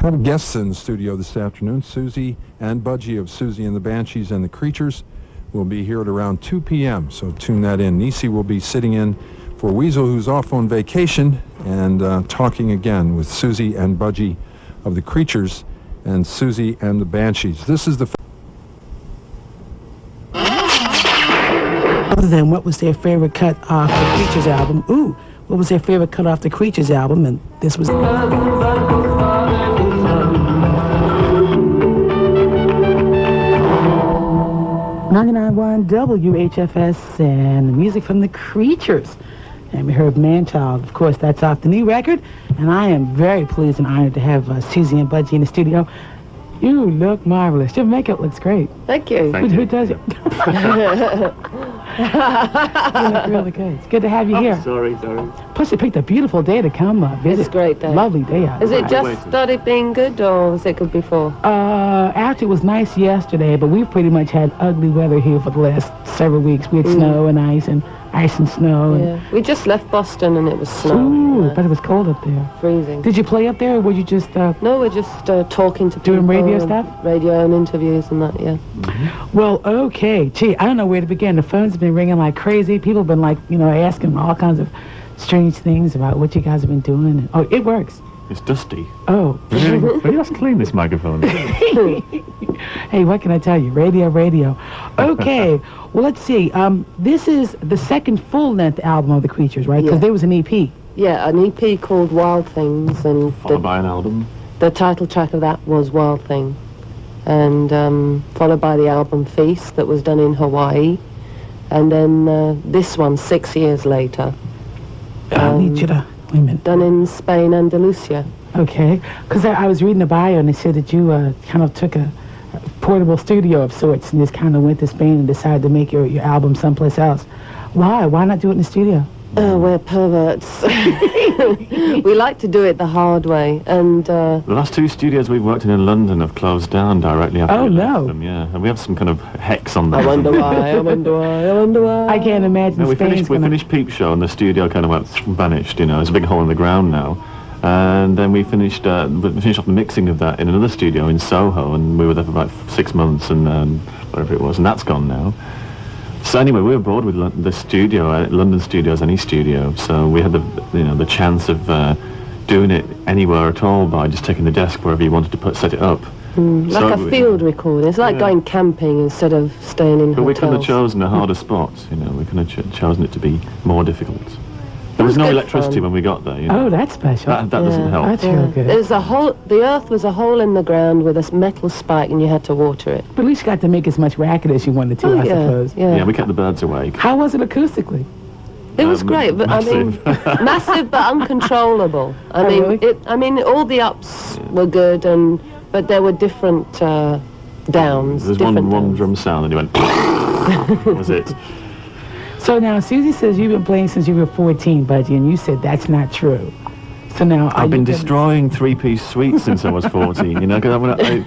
I have guests in the studio this afternoon. Siouxsie and Budgie of Siouxsie and the Banshees and the Creatures will be here at around 2 p.m., so tune that in. Neci will be sitting in for Weasel, who's off on vacation, and talking again with Siouxsie and Budgie of the Creatures and Siouxsie and the Banshees. This is the... Other than what was their favorite cut off the Creatures album? Ooh, what was their favorite cut off the Creatures album? And this was... 99.1 WHFS and the music from the Creatures. And we heard Man-Child. Of course, that's off the new record. And I am very pleased and honored to have Siouxsie and Budgie in the studio. You look marvelous. Your makeup looks great. Thank you. Who does it? You look really good. It's good to have you here. Sorry. Plus, you picked a beautiful day to come visit. It's a great day. Lovely day out. Is it just started being good, or was it good before? Actually, it was nice yesterday, but we've pretty much had ugly weather here for the last several weeks. We had snow and ice and snow. Yeah. We just left Boston and it was snowing. Ooh, but it was cold up there. Freezing. Did you play up there, or were you just... No, we're just talking to people. Doing radio stuff? Radio and interviews and that, yeah. Mm-hmm. Well, okay. Gee, I don't know where to begin. The phone's been ringing like crazy. People have been like, asking all kinds of strange things about what you guys have been doing. Oh, it works. It's dusty. Oh. Really? Let's clean this microphone. Hey, what can I tell you? Radio. Okay. Well, let's see. This is the second full-length album of the Creatures, right? Because there was an EP. Yeah, an EP called Wild Things, and followed by an album. The title track of that was Wild Thing, and followed by the album Feast that was done in Hawaii, and then this one 6 years later. I need you to... Wait a minute. Done in Spain, Andalusia. Okay, because I was reading the bio and they said that you kind of took a portable studio of sorts and just kind of went to Spain and decided to make your album someplace else. Why? Why not do it in the studio? We're perverts. We like to do it the hard way, and... The last two studios we've worked in London have closed down directly after we left them, yeah. And we have some kind of hex on them. I wonder why. I can't imagine we finished Peep Show and the studio kind of vanished, There's a big hole in the ground now. And then we finished off the mixing of that in another studio in Soho, and we were there for about 6 months, and whatever it was, and that's gone now. So anyway, we were bored with the studio, London studios, any studio. So we had the chance of doing it anywhere at all by just taking the desk wherever you wanted to set it up. Like a field recording. It's like going camping instead of staying in hotels. But we couldn't have chosen a harder spot. We couldn't have chosen it to be more difficult. There was no electricity when we got there. Oh, that's special. That doesn't help. That's real good. There's the earth was a hole in the ground with a metal spike, and you had to water it. But at least you got to make as much racket as you wanted to, I suppose. Yeah, we kept the birds awake. How was it acoustically? It was great, but massive. Massive but uncontrollable. I mean, all the ups were good, but there were different downs. There's one drum sound, and you went. That was it. So now, Siouxsie says you've been playing since you were 14, Budgie, and you said that's not true. So now, I've been destroying three-piece suites since I was 14, because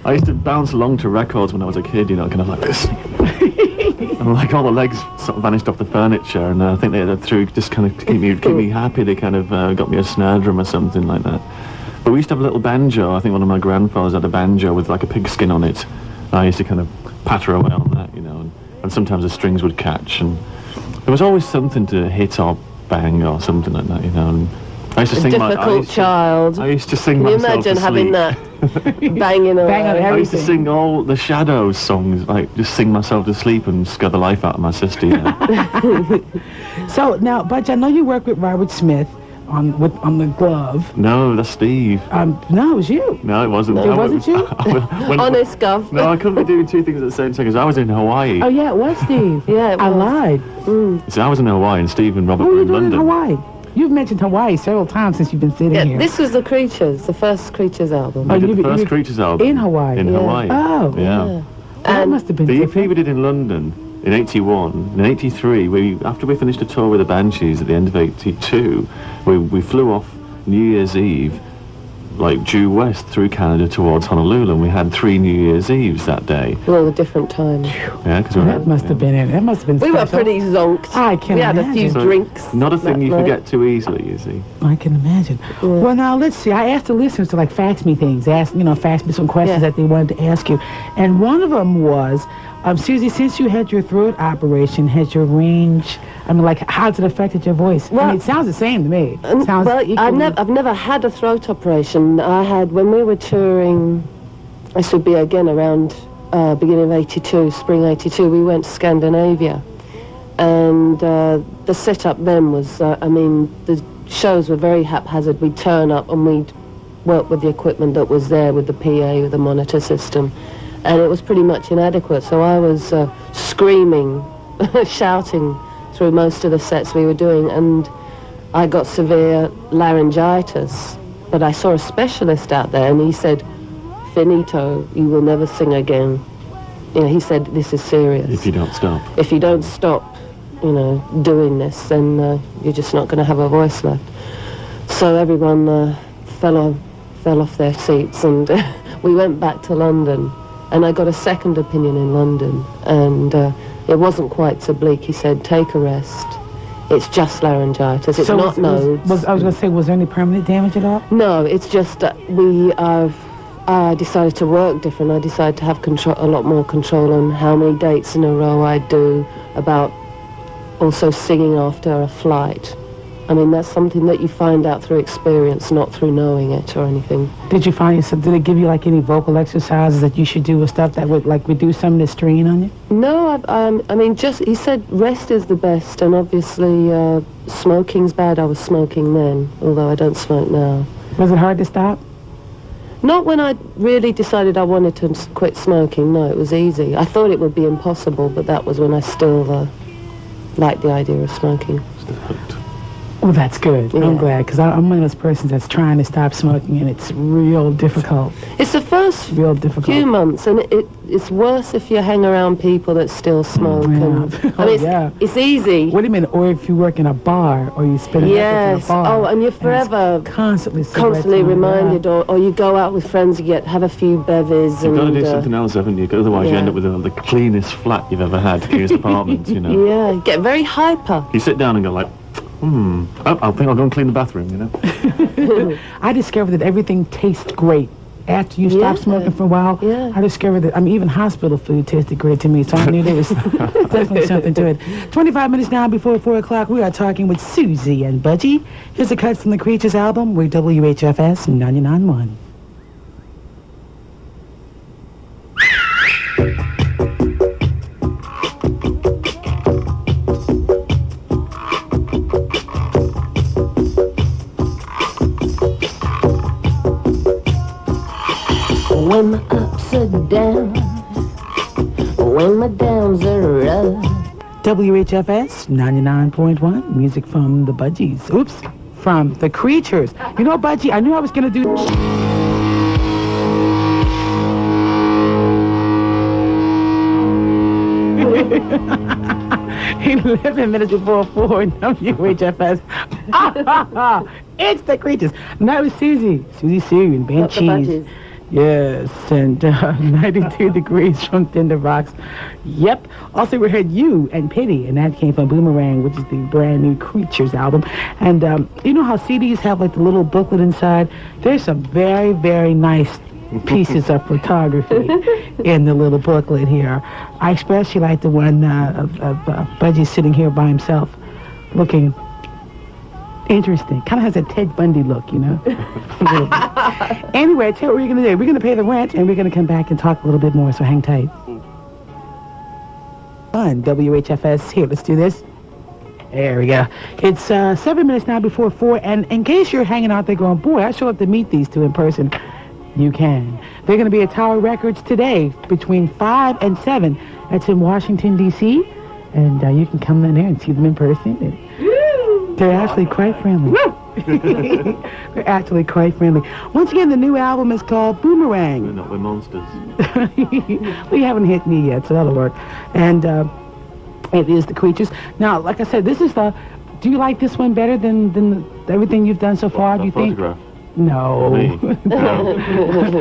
I used to bounce along to records when I was a kid, kind of like this. And like all the legs sort of vanished off the furniture, and I think they threw, just kind of to keep me happy, they kind of got me a snare drum or something like that. But we used to have a little banjo. I think one of my grandfathers had a banjo with like a pigskin on it. And I used to kind of patter away on that, and sometimes the strings would catch, and there was always something to hit or bang or something like that, and I used to sing difficult child. I used to sing myself to sleep. Can you imagine having that banging away? I used to sing all the Shadows songs, like just sing myself to sleep and scare the life out of my sister. So now, Budgie, I know you work with Robert Smith on the glove. No, that's Steve. No, it was you. No, it wasn't. It wasn't you? Honest, Gov. No, I couldn't be doing two things at the same time, because I was in Hawaii. Oh, yeah, it was Steve. Yeah, it was. I lied. So I was in Hawaii, and Steve and Robert were in London. In Hawaii? You've mentioned Hawaii several times since you've been sitting here. This was the Creatures, the first Creatures album. We did the first Creatures album. In Hawaii? In Hawaii. Oh. Yeah. That must have been the different. EP we did in London in 81. In 83, after we finished a tour with the Banshees at the end of 82, we flew off New Year's Eve like due west through Canada towards Honolulu, and we had 3 New Year's Eves that day. All the different times. Yeah, because we That must have been it. That must have been We were special. pretty zonked. I can We had a few imagine. drinks. Not a thing that you night. forget too easily, you see. I can imagine. Well, now let's see. I asked the listeners to like fax me things, fax me some questions Yeah. that they wanted to ask you, and one of them was, Siouxsie, since you had your throat operation, has your range? I mean, like, how's it affected your voice? I Well- mean, it sounds the same to me. It sounds Well, equally. I've never had a throat operation. I had, when we were touring, this would be again around beginning of 82, spring 82, we went to Scandinavia. And the setup then was, the shows were very haphazard. We'd turn up and we'd work with the equipment that was there, with the PA, with the monitor system. And it was pretty much inadequate. So I was screaming, shouting through most of the sets we were doing. And I got severe laryngitis. But I saw a specialist out there and he said, "Finito, you will never sing again." He said, "This is serious. If you don't stop. If you don't stop, doing this, then you're just not going to have a voice left." So everyone fell off their seats, and we went back to London, and I got a second opinion in London, and it wasn't quite so bleak. He said, "Take a rest. It's just laryngitis. It's not nodes." I was going to say, was there any permanent damage at all? No, it's just that I decided to work different. I decided to have a lot more control on how many dates in a row I'd do, about also singing after a flight. I mean, that's something that you find out through experience, not through knowing it or anything. Did you find yourself, did it give you like any vocal exercises that you should do or stuff that would like reduce some of the strain on you? No, he said rest is the best, and obviously smoking's bad. I was smoking then, although I don't smoke now. Was it hard to stop? Not when I really decided I wanted to quit smoking. No, it was easy. I thought it would be impossible, but that was when I still liked the idea of smoking. Still hooked. Well, that's good. Yeah. I'm glad, because I'm one of those persons that's trying to stop smoking, and it's real difficult. It's the first Real difficult. few months, and it's worse if you hang around people that still smoke. Yeah. And, Oh, it's, yeah. it's easy. What do you mean? Or if you work in a bar, or you spend a night in a Yes. bar. Oh, and you're it's forever constantly reminded, or you go out with friends, you have a few bevies, You've got to and do something else, haven't you? Otherwise you end yeah. up with the cleanest flat you've ever had, cleanest apartment, yeah, you get very hyper. You sit down and go like, I think I'll go and clean the bathroom, I discovered that everything tastes great. After you stop Yeah. smoking for a while, Yeah. I discovered that, even hospital food tasted great to me, so I knew there was definitely something to it. 25 minutes now before 4 o'clock, we are talking with Siouxsie and Budgie. Here's a cut from the Creatures album. We're WHFS 99.1. When my ups are down, when my downs are rough. WHFS 99.1, music from the Budgies. Oops, from the Creatures. You know, Budgie, I knew I was going to do... He 11 minutes before 4, WHFS. It's the Creatures. And that was Siouxsie and Banshees. Budgies. Yes, and 92 degrees from Tender Rocks. Yep. Also, we heard You and Pity, and that came from Boomerang, which is the brand new Creatures album. And you know how CDs have like the little booklet inside? There's some very, very nice pieces of photography in the little booklet here. I especially like the one of Budgie sitting here by himself, looking interesting. Kind of has a Ted Bundy look, you know? A little bit. Anyway, tell you what we're going to do. We're going to pay the rent, and we're going to come back and talk a little bit more, so hang tight. On WHFS. Here, let's do this. There we go. It's 7 minutes now before 4, and in case you're hanging out there going, boy, I sure have to meet these two in person, you can. They're going to be at Tower Records today between 5 and 7. That's in Washington, D.C., and you can come in there and see them in person. And they're actually quite friendly. They're actually quite friendly. Once again, the new album is called Boomerang. We're not, we're monsters. We haven't hit me yet, so that'll work. And it is the Creatures. Now, like I said, this is the... Do you like this one better than everything you've done so far, do you think? Photograph. No. Me? No.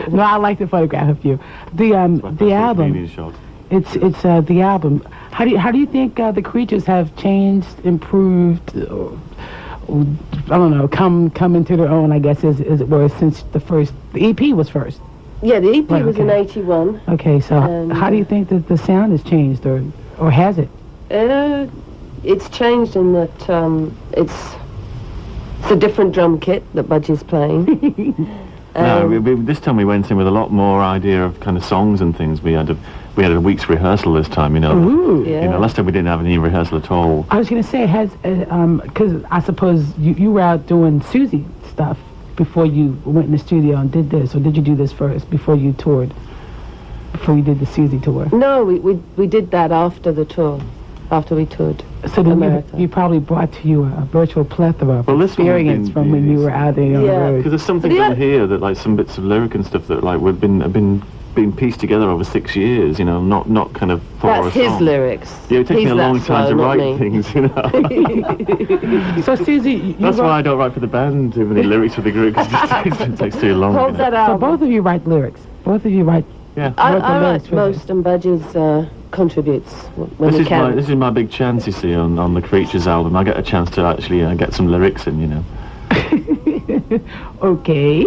No, I like the photograph of you. The album. Canadian shot. It's the album. How do you think the Creatures have changed, improved? I don't know. Come into their own, I guess, as it were, since the EP was first. Yeah, the EP Right, was in 81. Okay, so how do you think that the sound has changed, or has it? It's changed in that it's a different drum kit that Budgie's playing. This time we went in with a lot more idea of kind of songs and things. We had a week's rehearsal this time, you know. Ooh. Yeah. You know, last time we didn't have any rehearsal at all. I was going to say, because I suppose you were out doing Siouxsie stuff before you went in the studio and did this, or did you do this first before you toured? Before you did the Siouxsie tour? No, we did that after the tour, after we toured. So then America. you probably brought to you a virtual plethora of Well, this one experience from when you were out there on the Yeah. road. Because there's some things on here that, like, some bits of lyric and stuff that, like, have been pieced together over 6 years, you know, not kind of for a That's his song. lyrics. Yeah, it takes He's me a that long time slow, to not write me. things, you know. So Siouxsie, That's why I don't write for the band too many lyrics for the group, because it takes too long. Hold that So out. both of you write lyrics. Both of you write. Yeah. I wrote the write lyrics for most, and Budgie's contributes when This he is can. this is my big chance, you see, on the Creatures album. I get a chance to actually get some lyrics in, you know. Okay.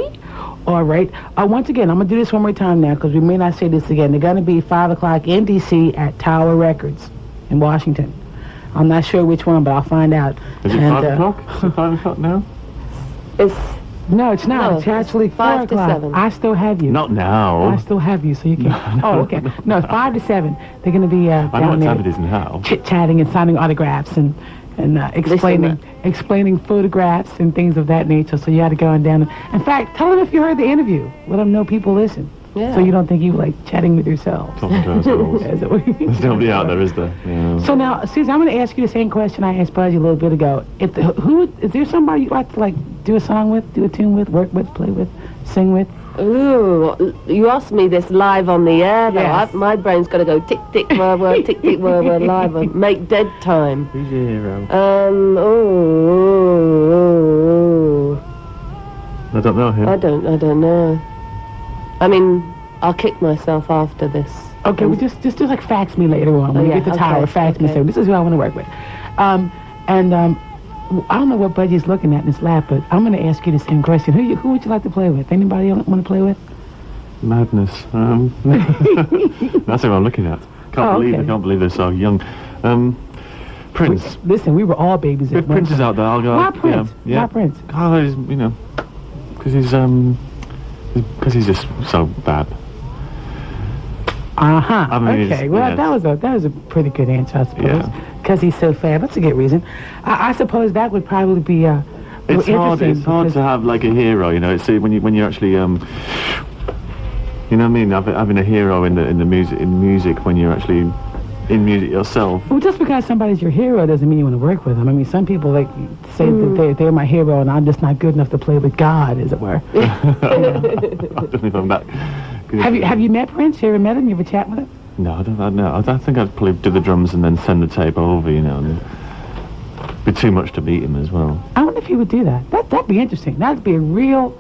All right. Once again, I'm going to do this one more time now, because we may not say this again. They're going to be 5 o'clock in D.C. at Tower Records in Washington. I'm not sure which one, but I'll find out. Is it 5 o'clock? Is it 5 o'clock now? No, it's not. No, it's actually 4 5 to o'clock. 7. I still have you. Not now. I still have you, so you can. Oh, okay. No, it's 5 to 7. They're going to be I know down what there time it is now. chit-chatting and signing autographs and explaining photographs and things of that nature. So you had to go on down. In fact, tell them if you heard the interview. Let them know people listen. Yeah. So you don't think you were like chatting with yourselves. Talking to ourselves. Is that what you mean? There's nobody out there, is there? Yeah. So now, Susan, I'm going to ask you the same question I asked Budgie a little bit ago. Who is there somebody you'd like to do a song with, do a tune with, work with, play with, sing with? Ooh, you asked me this live on the air, though. Yes. My brain's got to go tick, tick, whir, whir, tick, tick, whir, whir, live. Make dead time. Who's your hero? I don't know him. I don't know. I mean, I'll kick myself after this. Okay, well, just like fax me later on when Oh, you yeah, get the tower. okay, Fax me, okay. say this is who I want to work with. I don't know what Budgie's looking at in his lap, but I'm going to ask you the same question. Who would you like to play with? Anybody you want to play with? Madness. That's who I'm looking at. Okay. I can't believe they're so young. Prince. Listen, we were all babies at If Prince is out there, I'll go. Why Prince? Yeah. Why Prince? Oh, he's, you know, because he's just so bad. Uh-huh. I mean, Okay. it's- Well, yes. that was a pretty good answer, I suppose. Yeah. Because he's so fat. That's a good reason. I suppose that would probably be It's hard. interesting It's hard because- to have like a hero. You know, it's when you're actually you know what I mean. Having a hero in the music when you're actually in music yourself. Well, just because somebody's your hero doesn't mean you want to work with them. I mean, some people like say that they're my hero and I'm just not good enough to play with God, as it were. I don't know if I'm back. Have you met Prince? You ever met him? You ever chat with him? No, I don't know. I think I'd probably do the drums and then send the tape over. You know, and it'd be too much to beat him as well. I wonder if he would do that. That'd be interesting. That'd be a real.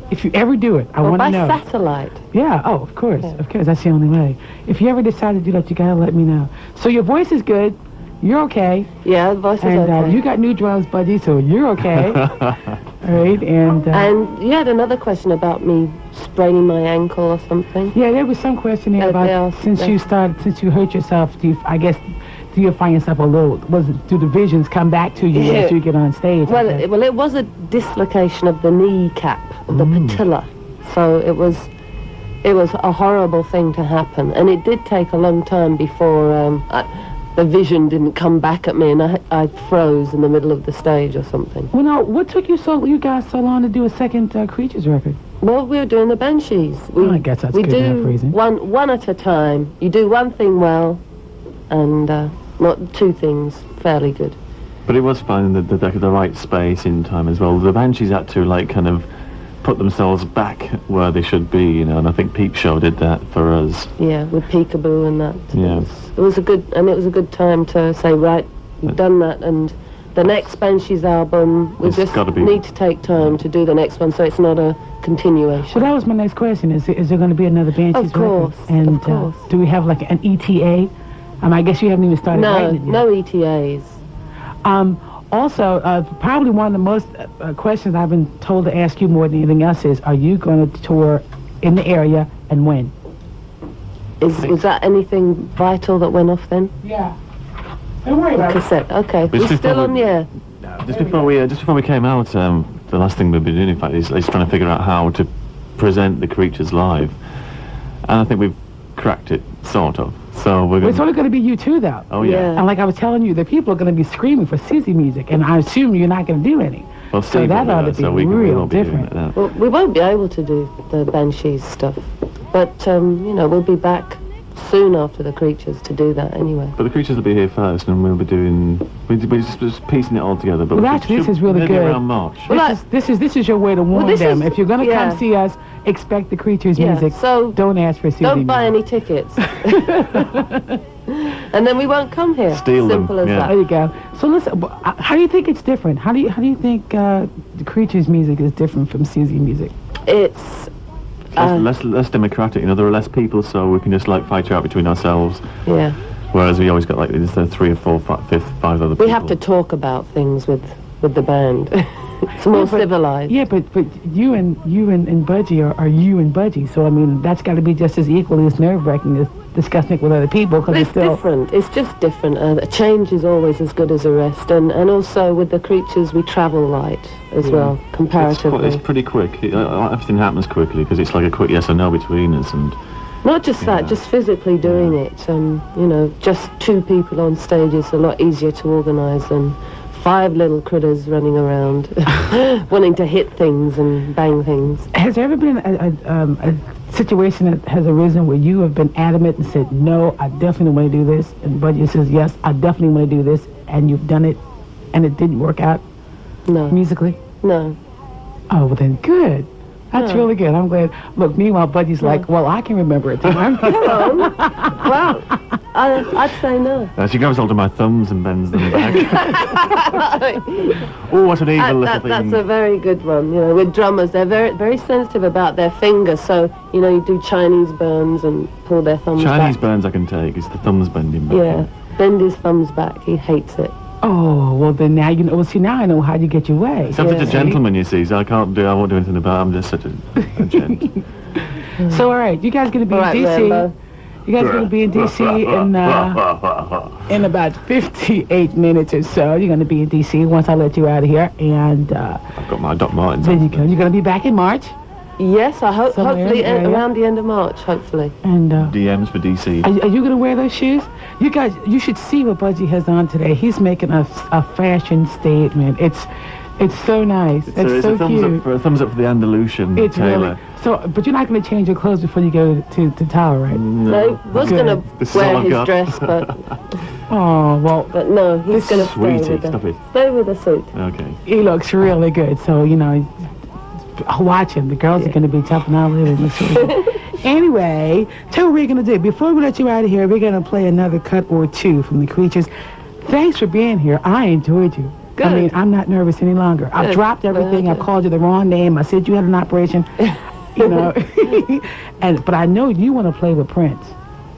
If you ever do it, I want to by know. satellite. Yeah. Oh, of course. Of course. That's the only way. If you ever decide to do that, you gotta let me know. So your voice is good. You're okay. Yeah, the voice is And okay. you got new drums, Budgie, so you're okay. All right. And And you had another question about me spraining my ankle or something. yeah, there was some question there Yeah, about yeah, since you hurt yourself. Do you find yourself a little? Do the visions come back to you as you get on stage? Well, I guess? it was a dislocation of the kneecap, of the patella. So it was a horrible thing to happen, and it did take a long time before the vision didn't come back at me, and I froze in the middle of the stage or something. Well, now, what took you guys so long to do a second Creatures record? Well, we were doing the Banshees. I guess that's we good do enough reason. one at a time. You do one thing well, and not two things fairly good. But it was finding the right space in time as well. The Banshees had to like kind of put themselves back where they should be, you know, and I think Peep Show did that for us. Yeah, with Peekaboo and that. Yeah. It was a good time to say, right, you've done that, and the next Banshees album, we It's just gotta be- need to take time to do the next one, so it's not a continuation. Well, that was my next question. Is there going to be another Banshees Of course, record? And of course. do we have like an ETA? I guess you haven't even started No, writing it yet. no ETAs. Also, probably one of the most questions I've been told to ask you more than anything else is, are you going to tour in the area and when? Was that anything vital that went off then? Yeah. Don't worry about it. Cassette. Okay, Just we're still before on the air. Just before we came out, the last thing we've been doing, in fact, is trying to figure out how to present the Creatures live, and I think we've cracked it, sort of. So we're It's going. only going to be you two, though. Oh yeah. Yeah. And like I was telling you, the people are going to be screaming for Siouxsie music, and I assume you're not going to do any. Well, So Steve that will ought do to that, be so we real won't be doing different. it now. Well, we won't be able to do the Banshees stuff, but we'll be back soon after the Creatures to do that anyway. But the Creatures will be here first, and we'll be doing. We're just piecing it all together. But Well, we actually, this should- is really maybe good. around March. Well, This is your way to warn this them. is- If you're going to yeah. come see us, expect the Creatures Yeah, music. so Don't ask for Siouxsie Don't buy music. any tickets. And then we won't come here. Steal them, Simple as yeah. There that. you go. So listen, how do you think it's different? How do you think the Creatures music is different from Siouxsie music? It's Less democratic. You know, there are less people, so we can just like fight out between ourselves. yeah. Whereas we always got like these 3 or 4, 5 other people. We have to talk about things with the band. It's more civilized. Yeah, but you and Budgie are you and Budgie. So I mean, that's got to be just as equally as nerve-wracking as discussing it with other people, because But it's it's still. different. It's just different. A change is always as good as a rest. And also with the Creatures, we travel light as well, comparatively. It's pretty quick. Everything happens quickly because it's like a quick yes or no between us, and Not just that, just physically doing it. Just 2 people on stage is a lot easier to organise than 5 little critters running around wanting to hit things and bang things. Has there ever been a situation that has arisen where you have been adamant and said, no, I definitely want to do this, and Budgie says, yes, I definitely want to do this, and you've done it, and it didn't work out No, musically? no. Oh, well then, good. That's No. really good. I'm glad. Look, meanwhile, Budgie's like, well, I can remember a time. No. Well, I'd say no. she grabs hold of my thumbs and bends them back. Oh, what an evil little thing! That's a very good one. With drummers, they're very, very sensitive about their fingers. So, you do Chinese burns and pull their thumbs Chinese back. burns I can take. It's the thumbs bending back. Yeah, bend his thumbs back. He hates it. Oh, well then now you know. Well, see, now I know how you get your way. So I'm such a Yeah. gentleman, you see, so I won't do anything about it. I'm just such a gent. So, all right, you guys going to be All in right, D.C. Rambo. You guys going to be in D.C. in about 58 minutes or so. You're going to be in D.C. once I let you out of here. And I've got my Doc Martens. there you go. You're going to be back in March. Yes, I hope. Somewhere Hopefully, in the area. around the end of March. Hopefully. And DMs for DC. are you going to wear those shoes? You guys, you should see what Budgie has on today. He's making a fashion statement. It's so nice. It's so a thumbs cute. up for a thumbs up for the Andalusian It's Taylor. really so. But you're not going to change your clothes before you go to Tower, right? No, was Good. going This is to wear all I've his got. dress, but Oh well, no, he's going to stay Sweetie, with stop the it. stay with the suit. Okay. he looks really good. So watch him. The girls are going to be jumping all over him. Anyway, tell what we're going to do. Before we let you out of here, we're going to play another cut or two from the Creatures. Thanks for being here. I enjoyed you. I Good. mean, I'm not nervous any longer. I've Good. dropped everything. I Good. called you the wrong name. I said you had an operation. But I know you want to play with Prince.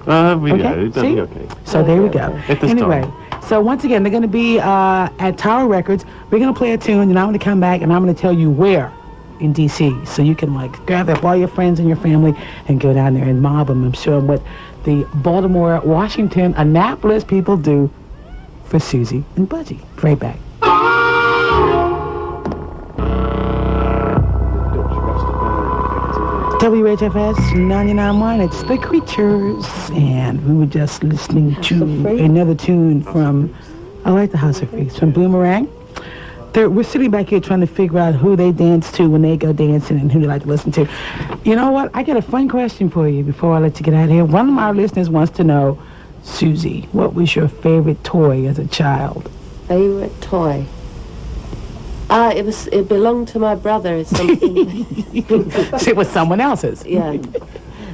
Yeah, Okay, that'll see? be okay. So there we go. Hit the Anyway, storm. so once again, they're going to be at Tower Records. We're going to play a tune, and I'm going to come back, and I'm going to tell you where in D.C. So you can, gather up all your friends and your family and go down there and mob them. I'm sure what the Baltimore, Washington, Annapolis people do for Siouxsie and Budgie. Right back. WHFS 99.1, it's The Creatures, and we were just listening to another tune from, I like the House of Freaks, from Boomerang. We're sitting back here trying to figure out who they dance to when they go dancing and who they like to listen to. You know what? I got a fun question for you before I let you get out of here. One of my listeners wants to know, Siouxsie, what was your favorite toy as a child? Favorite toy? It belonged to my brother. It's something. It was someone else's. Yeah.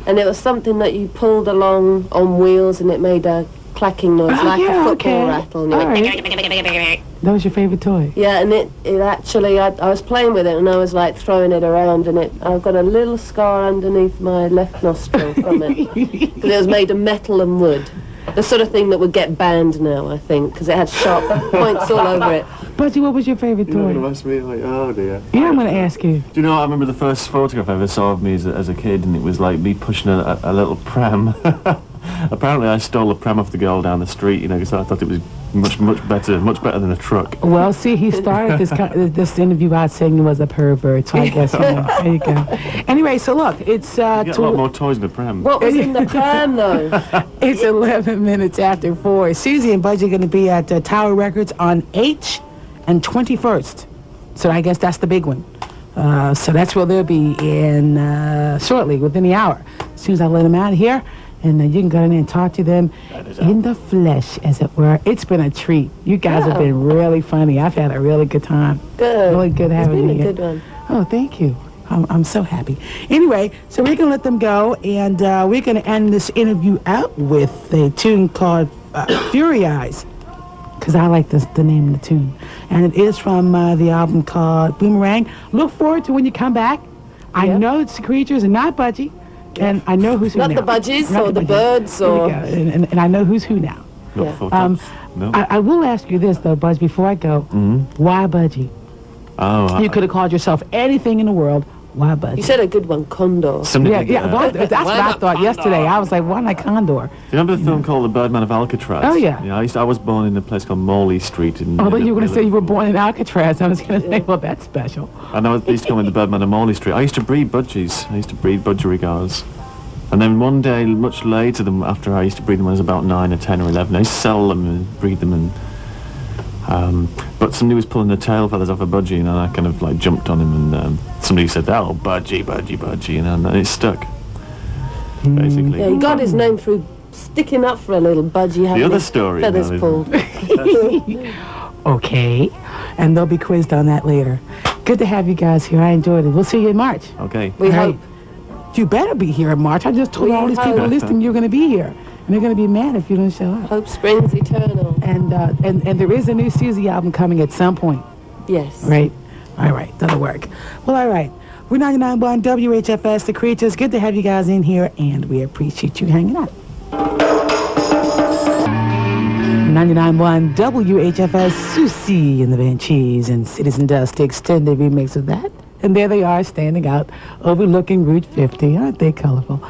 And it was something that you pulled along on wheels, and it made a clacking noise Oh, like yeah, a football okay. rattle. And you All went, right. That was your favorite toy? Yeah, and it actually, I was playing with it and I was like throwing it around, and I've got a little scar underneath my left nostril from it. Because it was made of metal and wood. The sort of thing that would get banned now, I think, because it had sharp points all over it. Budgie, what was your favorite You're toy? going to ask me, like, oh dear. Yeah, I'm going to ask you. Do you know what? I remember the first photograph I ever saw of me as a kid, and it was like me pushing a little pram. Apparently I stole a pram off the girl down the street, because I thought it was much better than a truck. Well, see, he started this interview out saying he was a pervert, so I guess, there you go. Anyway, so look, it's... You get a lot more toys in the pram. What was in the pram, though? It's 11 minutes after 4. Siouxsie and Budgie are going to be at Tower Records on H and 21st. So I guess that's the big one. So that's where they'll be in shortly, within the hour. As soon as I let them out of here, and you can go in there and talk to them in the flesh, as it were. It's been a treat. You guys have been really funny. I've had a really good time. Good. Really good having you It's been here. a good one. Oh, thank you. I'm so happy. Anyway, so we're going to let them go, and we're going to end this interview out with a tune called Fury Eyes, because I like the name of the tune. And it is from the album called Boomerang. Look forward to when you come back. I know it's the Creatures and not Budgie, and I know who's who Not now. the Budgies Not or the Budgies. Birds There we or... go. And I know who's who now. Not photos. No. I will ask you this, though, Buzz, before I go. Why Budgie? Oh, You could have called yourself anything in the world. Why Budgie? You said a good one, Condor. somebody Yeah, well, that's what I thought yesterday. I was like, why not Condor? Do you remember the film called The Birdman of Alcatraz? Oh, yeah. I was born in a place called Morley Street. Although you were going to say you were born in Alcatraz, I was going to say, well, that's special. And they used to call me the Birdman of Morley Street. I used to breed budgies. I used to breed budgerigars. And then one day, much later than after I used to breed them when I was about 9 or 10 or 11, I used to sell them and breed them. But somebody was pulling the tail feathers off a budgie, and I kind of like jumped on him, and somebody said, "Oh, budgie," and it stuck. Basically. Yeah, he got his name through sticking up for a little budgie having other his story feathers now, pulled. Okay, and they'll be quizzed on that later. Good to have you guys here. I enjoyed it. We'll see you in March. Okay. We All hope. right. You better be here in March. I just told We all these people hope. listening you're going to be here. And they're going to be mad if you don't show up. Hope springs eternal. And there is a new Siouxsie album coming at some point, Yes. right? All right, that'll work. Well, all right. We're 99.1 WHFS, The Creatures. Good to have you guys in here, and we appreciate you hanging out. 99.1 WHFS, Siouxsie and the Banshees and Citizen Dust extended remix of that. And there they are, standing out, overlooking Route 50. Aren't they colorful?